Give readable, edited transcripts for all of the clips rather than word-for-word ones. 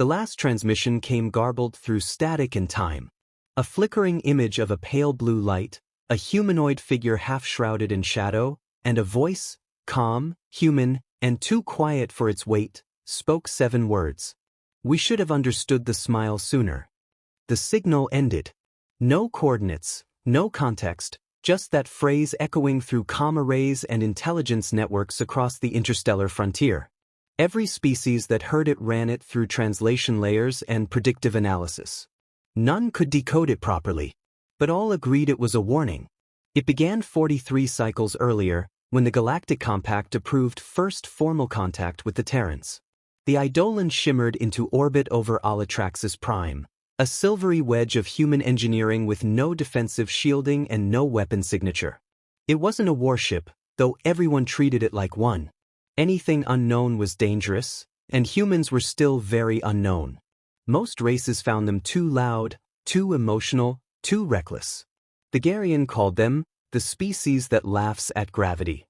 The last transmission came garbled through static and time. A flickering image of a pale blue light, a humanoid figure half shrouded in shadow, and a voice, calm, human, and too quiet for its weight, spoke 7 words. We should have understood the smile sooner. The signal ended. No coordinates, no context, just that phrase echoing through comm arrays and intelligence networks across the interstellar frontier. Every species that heard it ran it through translation layers and predictive analysis. None could decode it properly, but all agreed it was a warning. It began 43 cycles earlier, when the Galactic Compact approved first formal contact with the Terrans. The Eidolon shimmered into orbit over Alatraxis Prime, a silvery wedge of human engineering with no defensive shielding and no weapon signature. It wasn't a warship, though everyone treated it like one. Anything unknown was dangerous, and humans were still very unknown. Most races found them too loud, too emotional, too reckless. The Garian called them the species that laughs at gravity.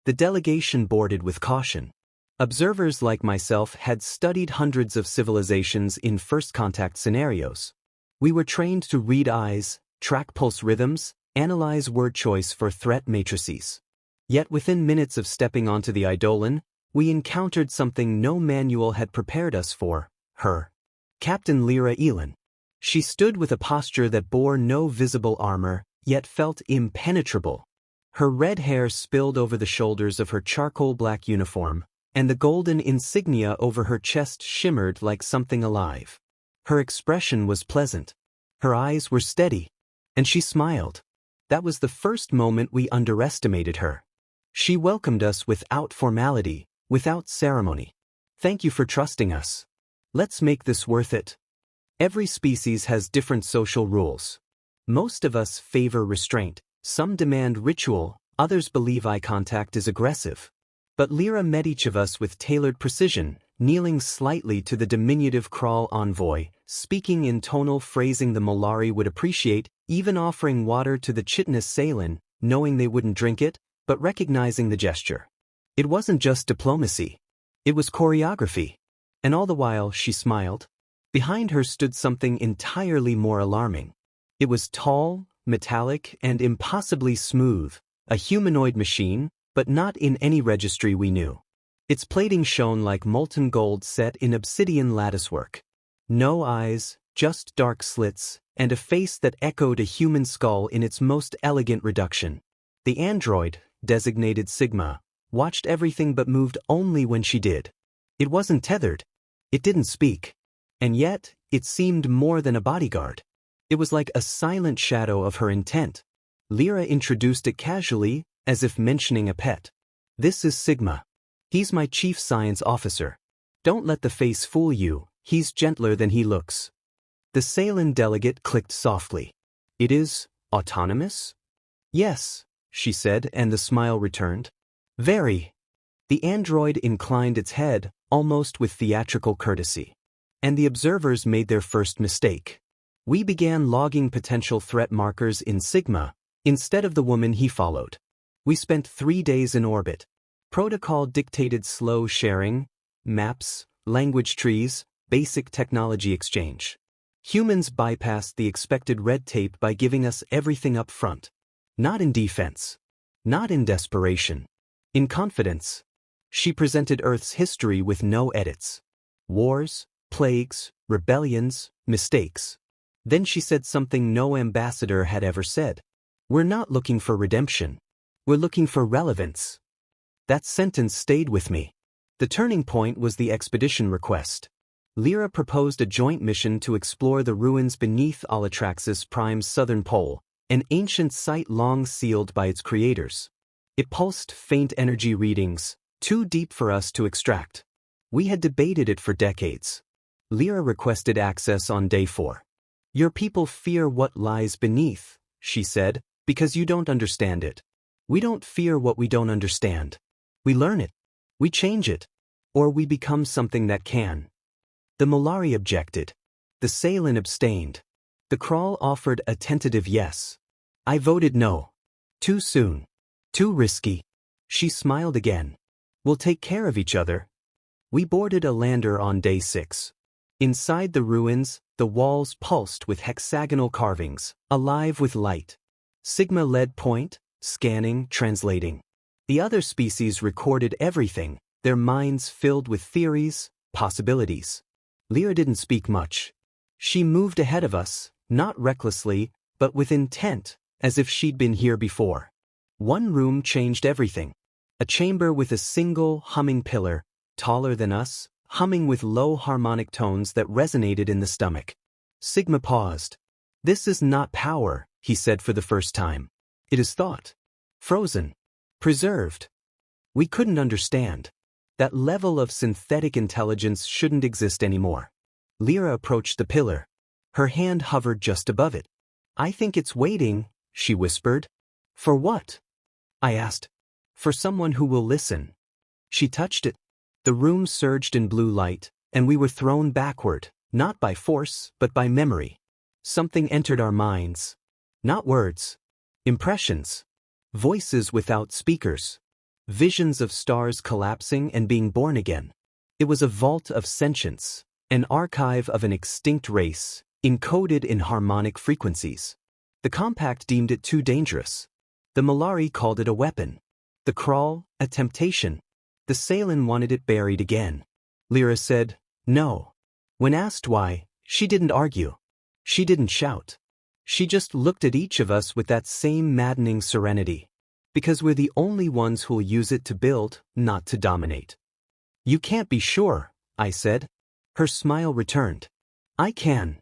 The delegation boarded with caution. Observers like myself had studied hundreds of civilizations in first contact scenarios. We were trained to read eyes, track pulse rhythms, analyze word choice for threat matrices. Yet within minutes of stepping onto the Eidolon, we encountered something no manual had prepared us for, her. Captain Lyra Elin. She stood with a posture that bore no visible armor, yet felt impenetrable. Her red hair spilled over the shoulders of her charcoal black uniform, and the golden insignia over her chest shimmered like something alive. Her expression was pleasant. Her eyes were steady, and she smiled. That was the first moment we underestimated her. She welcomed us without formality, without ceremony. Thank you for trusting us. Let's make this worth it. Every species has different social rules. Most of us favor restraint, some demand ritual, others believe eye contact is aggressive. But Lyra met each of us with tailored precision, kneeling slightly to the diminutive crawl envoy, speaking in tonal phrasing the Molari would appreciate, even offering water to the chitinous Salin, knowing they wouldn't drink it, but recognizing the gesture. It wasn't just diplomacy. It was choreography. And all the while she smiled. Behind her stood something entirely more alarming. It was tall, metallic, and impossibly smooth, a humanoid machine, but not in any registry we knew. Its plating shone like molten gold set in obsidian latticework. No eyes, just dark slits, and a face that echoed a human skull in its most elegant reduction. The android, designated Sigma, watched everything but moved only when she did. It wasn't tethered. It didn't speak. And yet, it seemed more than a bodyguard. It was like a silent shadow of her intent. Lyra introduced it casually, as if mentioning a pet. This is Sigma. He's my chief science officer. Don't let the face fool you, he's gentler than he looks. The Salin delegate clicked softly. It is autonomous? Yes, she said, and the smile returned. Very. The android inclined its head, almost with theatrical courtesy. And the observers made their first mistake. We began logging potential threat markers in Sigma, instead of the woman he followed. We spent 3 days in orbit. Protocol dictated slow sharing, maps, language trees, basic technology exchange. Humans bypassed the expected red tape by giving us everything up front. Not in defense. Not in desperation. In confidence. She presented Earth's history with no edits. Wars, plagues, rebellions, mistakes. Then she said something no ambassador had ever said. We're not looking for redemption. We're looking for relevance. That sentence stayed with me. The turning point was the expedition request. Lyra proposed a joint mission to explore the ruins beneath Alatraxis Prime's southern pole, an ancient site long sealed by its creators. It pulsed faint energy readings, too deep for us to extract. We had debated it for decades. Lyra requested access on day 4. Your people fear what lies beneath, she said, because you don't understand it. We don't fear what we don't understand. We learn it. We change it. Or we become something that can. The Molari objected. The Salin abstained. The Crawl offered a tentative yes. I voted no. Too soon. Too risky. She smiled again. We'll take care of each other. We boarded a lander on day 6. Inside the ruins, the walls pulsed with hexagonal carvings, alive with light. Sigma led point, scanning, translating. The other species recorded everything, their minds filled with theories, possibilities. Lyra didn't speak much. She moved ahead of us, not recklessly, but with intent, as if she'd been here before. One room changed everything. A chamber with a single, humming pillar, taller than us, humming with low harmonic tones that resonated in the stomach. Sigma paused. "This is not power," he said for the first time. "It is thought. Frozen. Preserved." We couldn't understand. That level of synthetic intelligence shouldn't exist anymore. Lyra approached the pillar. Her hand hovered just above it. "I think it's waiting," she whispered. "For what?" I asked. "For someone who will listen." She touched it. The room surged in blue light, and we were thrown backward, not by force, but by memory. Something entered our minds. Not words. Impressions. Voices without speakers. Visions of stars collapsing and being born again. It was a vault of sentience, an archive of an extinct race, encoded in harmonic frequencies. The compact deemed it too dangerous. The Malari called it a weapon. The Kral, a temptation. The Salen wanted it buried again. Lyra said, "No." When asked why, she didn't argue. She didn't shout. She just looked at each of us with that same maddening serenity. Because we're the only ones who'll use it to build, not to dominate. "You can't be sure," I said. Her smile returned. "I can."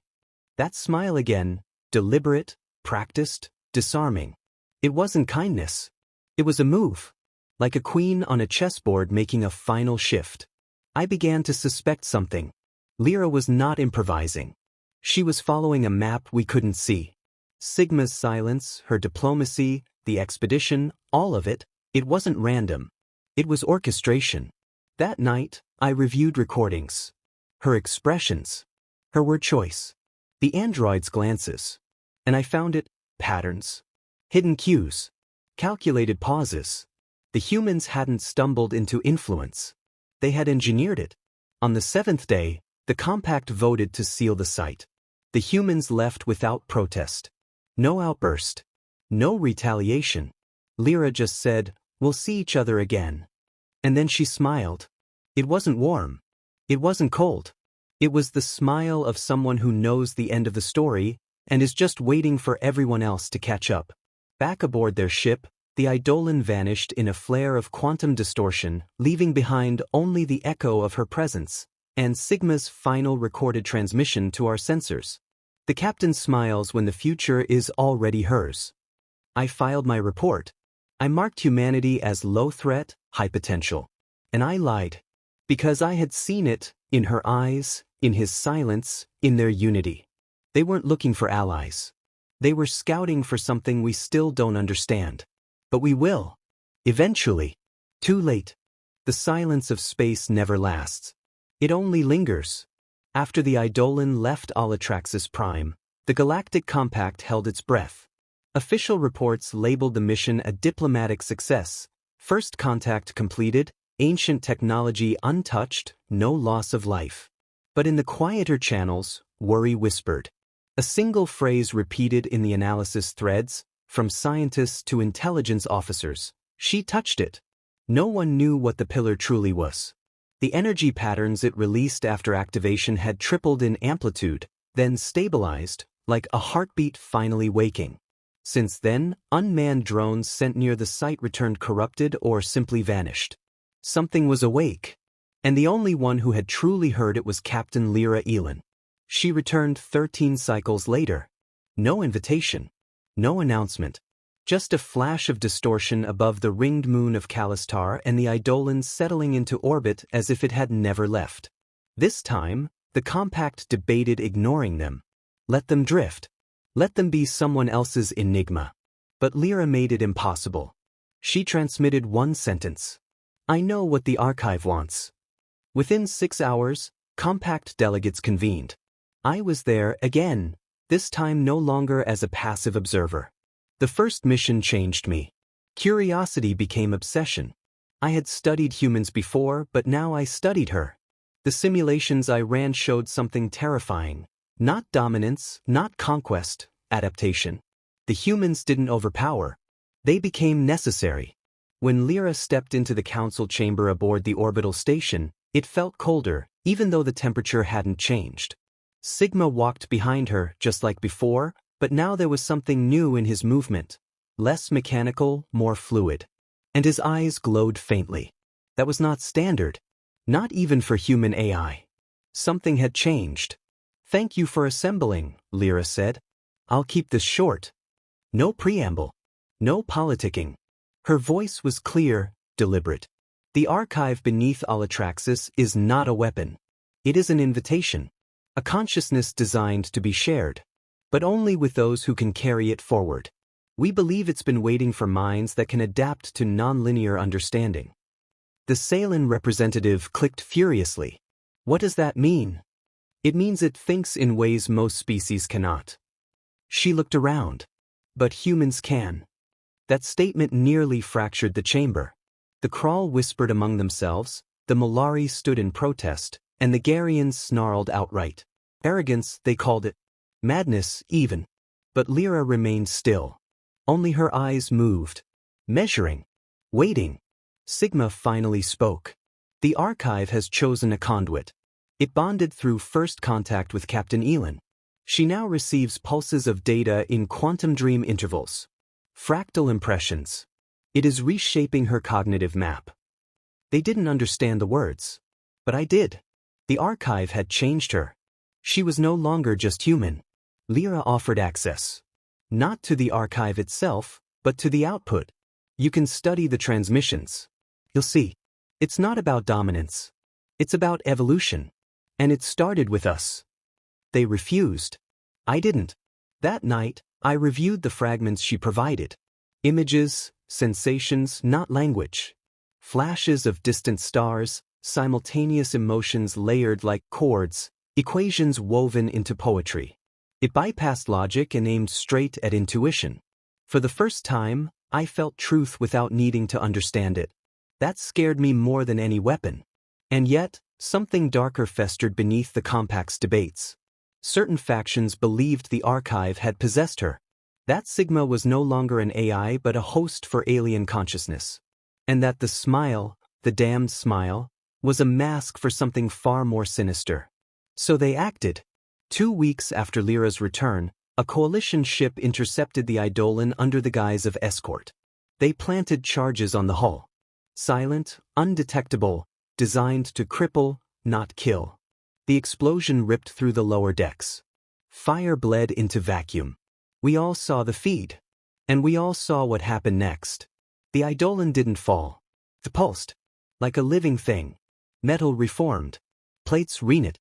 That smile again, deliberate, practiced, disarming. It wasn't kindness. It was a move. Like a queen on a chessboard making a final shift. I began to suspect something. Lyra was not improvising. She was following a map we couldn't see. Sigma's silence, her diplomacy, the expedition, all of it, it wasn't random. It was orchestration. That night, I reviewed recordings. Her expressions. Her word choice. The android's glances. And I found it, patterns. Hidden cues. Calculated pauses. The humans hadn't stumbled into influence. They had engineered it. On the 7th day, the compact voted to seal the site. The humans left without protest. No outburst. No retaliation. Lyra just said, "We'll see each other again." And then she smiled. It wasn't warm. It wasn't cold. It was the smile of someone who knows the end of the story and is just waiting for everyone else to catch up. Back aboard their ship, the Eidolon vanished in a flare of quantum distortion, leaving behind only the echo of her presence and Sigma's final recorded transmission to our sensors. The captain smiles when the future is already hers. I filed my report. I marked humanity as low threat, high potential. And I lied. Because I had seen it, in her eyes, in his silence, in their unity. They weren't looking for allies. They were scouting for something we still don't understand. But we will. Eventually. Too late. The silence of space never lasts. It only lingers. After the Eidolon left Alatraxis Prime, the Galactic Compact held its breath. Official reports labeled the mission a diplomatic success. First contact completed, ancient technology untouched, no loss of life. But in the quieter channels, worry whispered. A single phrase repeated in the analysis threads, from scientists to intelligence officers. She touched it. No one knew what the pillar truly was. The energy patterns it released after activation had tripled in amplitude, then stabilized, like a heartbeat finally waking. Since then, unmanned drones sent near the site returned corrupted or simply vanished. Something was awake. And the only one who had truly heard it was Captain Lyra Elon. She returned 13 cycles later. No invitation. No announcement. Just a flash of distortion above the ringed moon of Callistar and the Eidolon settling into orbit as if it had never left. This time, the compact debated ignoring them. Let them drift. Let them be someone else's enigma. But Lyra made it impossible. She transmitted one sentence. "I know what the archive wants." Within 6 hours, compact delegates convened. I was there again, this time no longer as a passive observer. The first mission changed me. Curiosity became obsession. I had studied humans before, but now I studied her. The simulations I ran showed something terrifying. Not dominance, not conquest, adaptation. The humans didn't overpower. They became necessary. When Lyra stepped into the council chamber aboard the orbital station, it felt colder, even though the temperature hadn't changed. Sigma walked behind her, just like before, but now there was something new in his movement. Less mechanical, more fluid. And his eyes glowed faintly. That was not standard. Not even for human AI. Something had changed. "Thank you for assembling," Lyra said. "I'll keep this short." No preamble. No politicking. Her voice was clear, deliberate. The archive beneath Alatraxis is not a weapon. It is an invitation. A consciousness designed to be shared. But only with those who can carry it forward. We believe it's been waiting for minds that can adapt to nonlinear understanding. The Salen representative clicked furiously. What does that mean? It means it thinks in ways most species cannot. She looked around. But humans can. That statement nearly fractured the chamber. The Krall whispered among themselves, the Molari stood in protest, and the Garians snarled outright. Arrogance, they called it. Madness, even. But Lyra remained still. Only her eyes moved. Measuring. Waiting. Sigma finally spoke. The archive has chosen a conduit. It bonded through first contact with Captain Elin. She now receives pulses of data in quantum dream intervals. Fractal impressions. It is reshaping her cognitive map. They didn't understand the words. But I did. The archive had changed her. She was no longer just human. Lyra offered access. Not to the archive itself, but to the output. You can study the transmissions. You'll see. It's not about dominance. It's about evolution. And it started with us. They refused. I didn't. That night, I reviewed the fragments she provided. Images, sensations, not language. Flashes of distant stars, simultaneous emotions layered like chords, equations woven into poetry. It bypassed logic and aimed straight at intuition. For the first time, I felt truth without needing to understand it. That scared me more than any weapon. And yet, something darker festered beneath the compact's debates. Certain factions believed the archive had possessed her. That Sigma was no longer an AI but a host for alien consciousness. And that the smile, the damned smile, was a mask for something far more sinister. So they acted. 2 weeks after Lyra's return, a coalition ship intercepted the Eidolon under the guise of escort. They planted charges on the hull. Silent, undetectable, designed to cripple, not kill. The explosion ripped through the lower decks. Fire bled into vacuum. We all saw the feed. And we all saw what happened next. The Eidolon didn't fall. It pulsed. Like a living thing. Metal reformed. Plates reknit.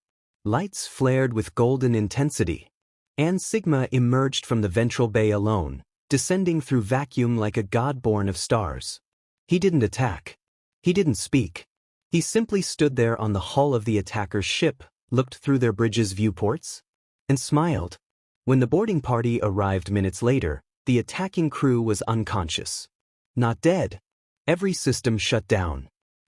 Lights flared with golden intensity. And Sigma emerged from the ventral bay alone, descending through vacuum like a god born of stars. He didn't attack. He didn't speak. He simply stood there on the hull of the attacker's ship, looked through their bridge's viewports, and smiled. When the boarding party arrived minutes later, the attacking crew was unconscious. Not dead. Every system shut down.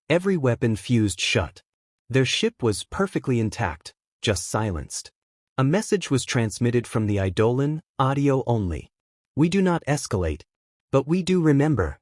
Every weapon fused shut. Their ship was perfectly intact, just silenced. A message was transmitted from the Eidolon, audio only. We do not escalate, but we do remember.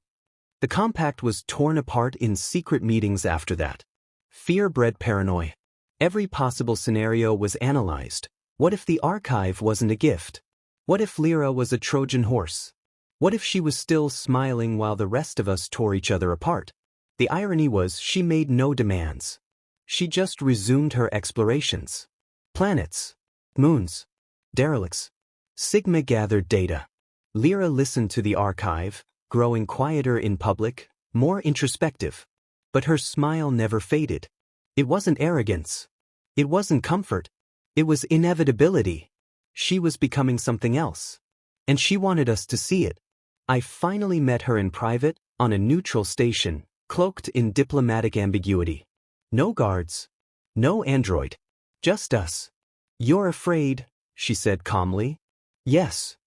The compact was torn apart in secret meetings after that. Fear bred paranoia. Every possible scenario was analyzed. What if the archive wasn't a gift? What if Lyra was a Trojan horse? What if she was still smiling while the rest of us tore each other apart? The irony was she made no demands. She just resumed her explorations. Planets. Moons. Derelicts. Sigma gathered data. Lyra listened to the archive, growing quieter in public, more introspective. But her smile never faded. It wasn't arrogance. It wasn't comfort. It was inevitability. She was becoming something else. And she wanted us to see it. I finally met her in private, on a neutral station, cloaked in diplomatic ambiguity. No guards. No android. Just us. "You're afraid," she said calmly. "Yes."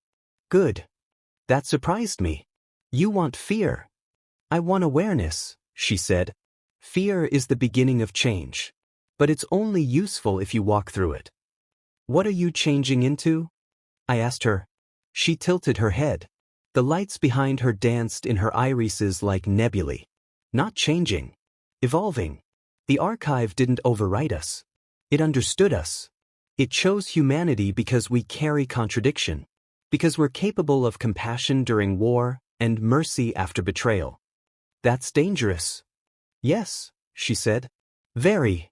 "Good. That surprised me. You want fear." "I want awareness," she said. "Fear is the beginning of change." but it's only useful if you walk through it. What are you changing into? I asked her. She tilted her head. The lights behind her danced in her irises like nebulae. Not changing. Evolving. The archive didn't overwrite us. It understood us. It chose humanity because we carry contradiction. Because we're capable of compassion during war and mercy after betrayal. That's dangerous. Yes, she said. Very.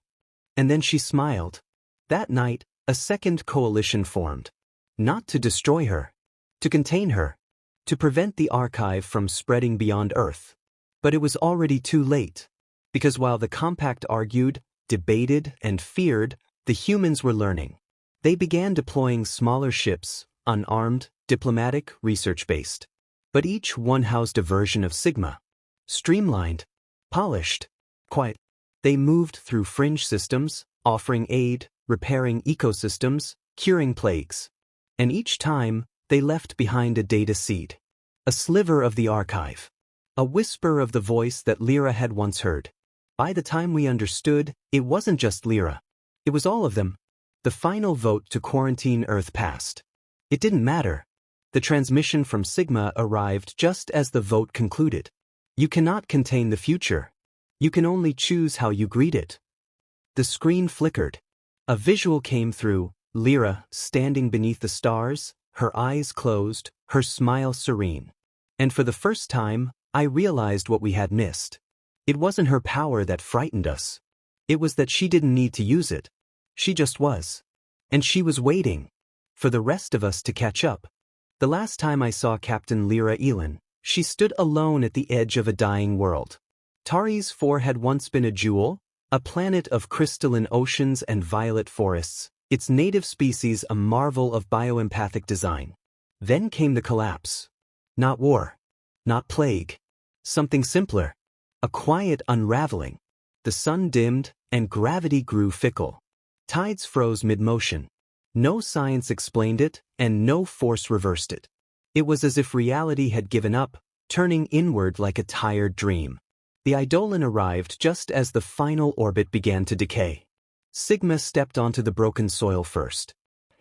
And then she smiled. That night, a second coalition formed. Not to destroy her. To contain her. To prevent the archive from spreading beyond Earth. But it was already too late. Because while the Compact argued, debated, and feared, the humans were learning. They began deploying smaller ships, unarmed, diplomatic, research-based. But each one housed a version of Sigma. Streamlined, polished, quiet. They moved through fringe systems, offering aid, repairing ecosystems, curing plagues. And each time, they left behind a data seed. A sliver of the archive. A whisper of the voice that Lyra had once heard. By the time we understood, it wasn't just Lyra. It was all of them. The final vote to quarantine Earth passed. It didn't matter. The transmission from Sigma arrived just as the vote concluded. You cannot contain the future. You can only choose how you greet it. The screen flickered. A visual came through, Lyra standing beneath the stars, her eyes closed, her smile serene. And for the first time, I realized what we had missed. It wasn't her power that frightened us. It was that she didn't need to use it. She just was. And she was waiting. For the rest of us to catch up. The last time I saw Captain Lyra Elin, she stood alone at the edge of a dying world. Taris 4 had once been a jewel, a planet of crystalline oceans and violet forests, its native species a marvel of bioempathic design. Then came the collapse. Not war. Not plague. Something simpler. A quiet unraveling. The sun dimmed, and gravity grew fickle. Tides froze mid-motion. No science explained it, and no force reversed it. It was as if reality had given up, turning inward like a tired dream. The Eidolon arrived just as the final orbit began to decay. Sigma stepped onto the broken soil first.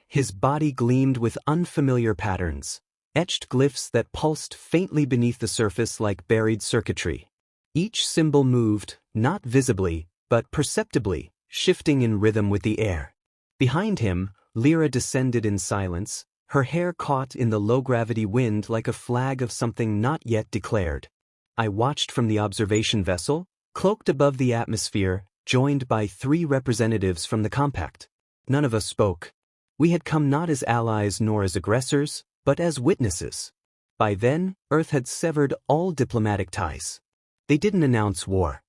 His body gleamed with unfamiliar patterns, etched glyphs that pulsed faintly beneath the surface like buried circuitry. Each symbol moved, not visibly, but perceptibly, shifting in rhythm with the air. Behind him, Lyra descended in silence, her hair caught in the low-gravity wind like a flag of something not yet declared. I watched from the observation vessel, cloaked above the atmosphere, joined by 3 representatives from the Compact. None of us spoke. We had come not as allies nor as aggressors, but as witnesses. By then, Earth had severed all diplomatic ties. They didn't announce war.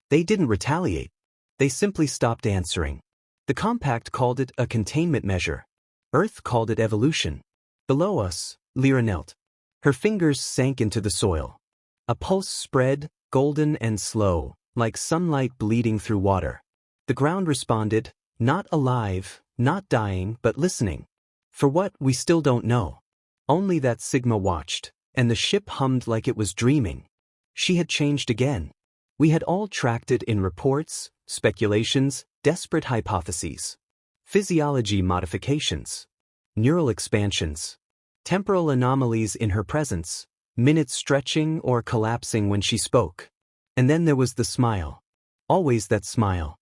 They didn't retaliate. They simply stopped answering. The Compact called it a containment measure. Earth called it evolution. Below us, Lyra knelt. Her fingers sank into the soil. A pulse spread, golden and slow, like sunlight bleeding through water. The ground responded, not alive, not dying, but listening. For what, we still don't know. Only that Sigma watched, and the ship hummed like it was dreaming. She had changed again. We had all tracked it in reports, speculations, desperate hypotheses. Physiology modifications. Neural expansions. Temporal anomalies in her presence. Minutes stretching or collapsing when she spoke. And then there was the smile. Always that smile.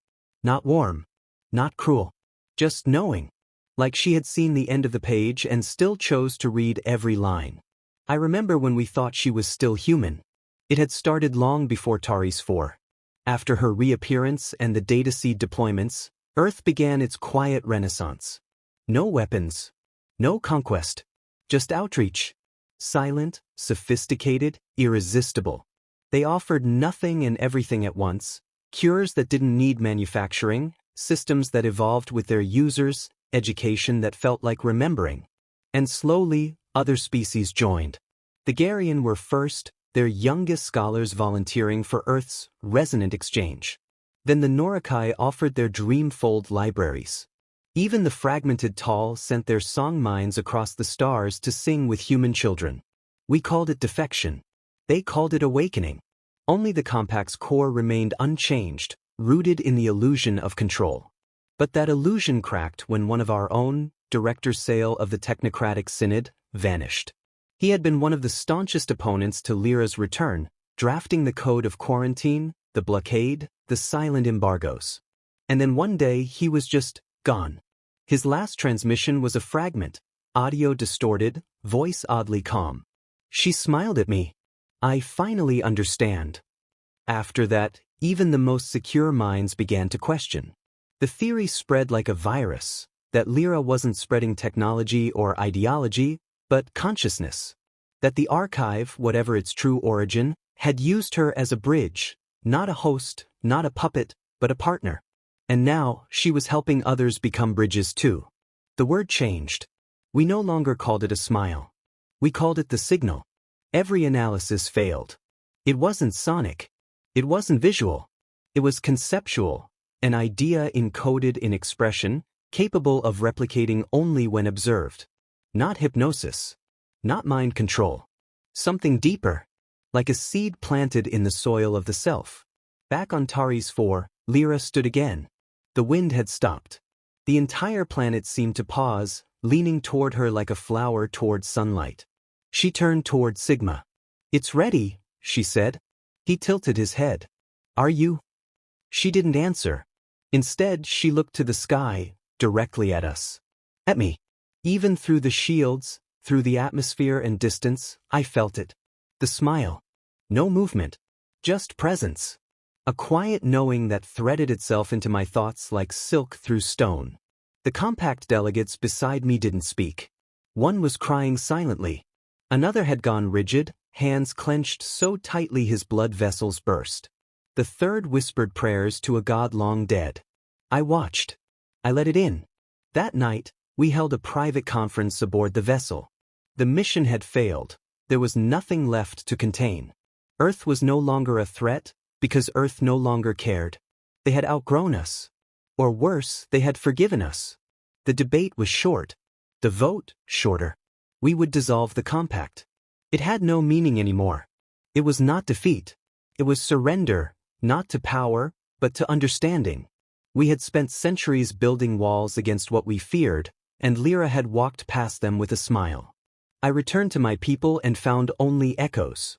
Not warm. Not cruel. Just knowing. Like she had seen the end of the page and still chose to read every line. I remember when we thought she was still human. It had started long before Taris 4. After her reappearance and the data seed deployments, Earth began its quiet renaissance. No weapons. No conquest. Just outreach. Silent, sophisticated, irresistible. They offered nothing and everything at once, cures that didn't need manufacturing, systems that evolved with their users, education that felt like remembering. And slowly, other species joined. The Garian were first, their youngest scholars volunteering for Earth's resonant exchange. Then the Norikai offered their dreamfold libraries. Even the fragmented Tal sent their song minds across the stars to sing with human children. We called it defection. They called it awakening. Only the Compact's core remained unchanged, rooted in the illusion of control. But that illusion cracked when one of our own, Director Sale of the Technocratic Synod, vanished. He had been one of the staunchest opponents to Lyra's return, drafting the Code of Quarantine, the blockade, the silent embargoes. And then one day he was just gone. His last transmission was a fragment, audio distorted, voice oddly calm. She smiled at me. I finally understand. After that, even the most secure minds began to question. The theory spread like a virus, that Lyra wasn't spreading technology or ideology, but consciousness. That the archive, whatever its true origin, had used her as a bridge, not a host, not a puppet, but a partner. And now, she was helping others become bridges too. The word changed. We no longer called it a smile. We called it the signal. Every analysis failed. It wasn't sonic. It wasn't visual. It was conceptual, an idea encoded in expression, capable of replicating only when observed. Not hypnosis. Not mind control. Something deeper. Like a seed planted in the soil of the self. Back on Taris 4, Lyra stood again. The wind had stopped. The entire planet seemed to pause, leaning toward her like a flower toward sunlight. She turned toward Sigma. "It's ready," she said. He tilted his head. "Are you?" She didn't answer. Instead, she looked to the sky, directly at us. At me. Even through the shields, through the atmosphere and distance, I felt it. The smile. No movement. Just presence. A quiet knowing that threaded itself into my thoughts like silk through stone. The compact delegates beside me didn't speak. One was crying silently. Another had gone rigid, hands clenched so tightly his blood vessels burst. The third whispered prayers to a god long dead. I watched. I let it in. That night, we held a private conference aboard the vessel. The mission had failed. There was nothing left to contain. Earth was no longer a threat, because Earth no longer cared. They had outgrown us. Or worse, they had forgiven us. The debate was short. The vote, shorter. We would dissolve the compact. It had no meaning anymore. It was not defeat. It was surrender, not to power, but to understanding. We had spent centuries building walls against what we feared, and Lyra had walked past them with a smile. I returned to my people and found only echoes.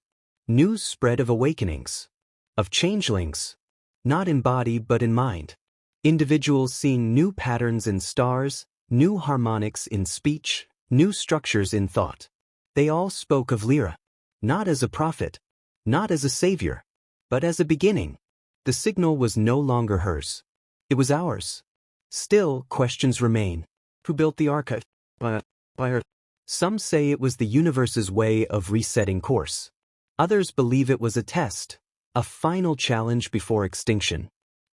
News spread of awakenings. Of changelings. Not in body but in mind. Individuals seeing new patterns in stars, new harmonics in speech, new structures in thought. They all spoke of Lyra. Not as a prophet. Not as a savior. But as a beginning. The signal was no longer hers. It was ours. Still, questions remain. Who built the archive? By her. Some say it was the universe's way of resetting course. Others believe it was a test, a final challenge before extinction.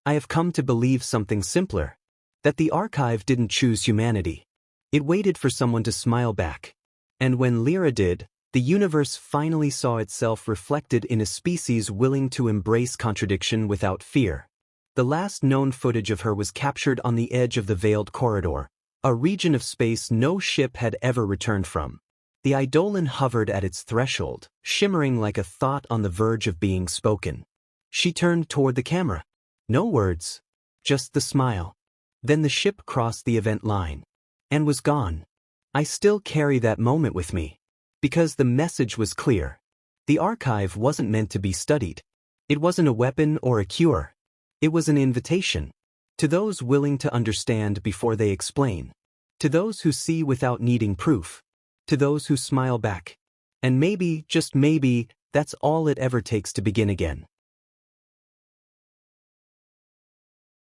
I have come to believe something simpler. That the archive didn't choose humanity. It waited for someone to smile back. And when Lyra did, the universe finally saw itself reflected in a species willing to embrace contradiction without fear. The last known footage of her was captured on the edge of the veiled corridor, a region of space no ship had ever returned from. The Eidolon hovered at its threshold, shimmering like a thought on the verge of being spoken. She turned toward the camera. No words, just the smile. Then the ship crossed the event line. And was gone. I still carry that moment with me. Because the message was clear. The archive wasn't meant to be studied. It wasn't a weapon or a cure. It was an invitation. To those willing to understand before they explain. To those who see without needing proof. To those who smile back. And maybe, just maybe, that's all it ever takes to begin again.